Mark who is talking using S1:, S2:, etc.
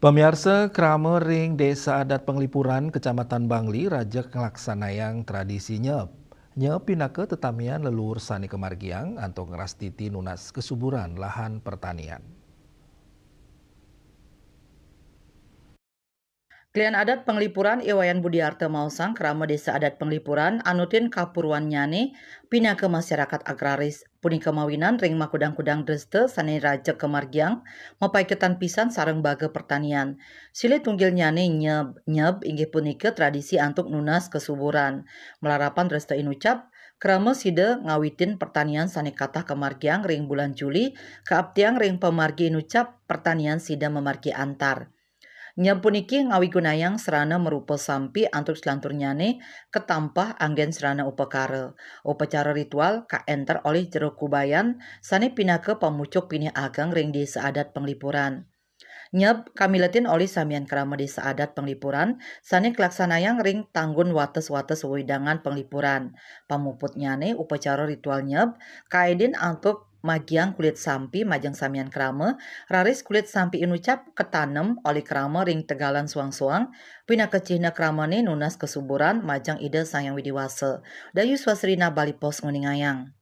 S1: Pemirsa Krame Ring Desa Adat Penglipuran Kecamatan Bangli Raja Ngelaksanayang tradisi nyep. Nyep pinake tetamian leluhur sani kemargiang anto ngerastiti nunas kesuburan lahan pertanian.
S2: Klien adat Penglipuran Iwayan Budiarto Mausang Krama Desa Adat Penglipuran anutin kapurwan nyane pina ke masyarakat agraris punika mawinan ring makudang-kudang dreste sane raja kemargiang mapai ketan pisan sareng baga pertanian. Sile tunggil nyane nyeb inggih punika tradisi antuk nunas kesuburan. Melarapan dreste inucap krama side ngawitin pertanian sane katah kemargiang ring bulan Juli kaaptiang ring pemargi inucap pertanian sida memargi antar. Puniki ngawi gunayang serana merupa sampi antuk selantur nyane ketampah anggen serana upakara. Upacara ritual ka enter oleh jero kubayan sane pinake pamucuk pinih agang ring desa adat Penglipuran. Kamiletin oleh samian krama desa adat Penglipuran sane kelaksanayang ring tanggun wates-wates wewidangan Penglipuran. Pamuput nyane upacara ritual kaedin antuk magiang kulit sampi majang samian krama, raris kulit sampi inucap ketanem oleh krama ring tegalan suang-suang, pina kecihna kramane nunas kesuburan majang ide sayang widiwase. Dayu swasrina Bali Pos nguningayang.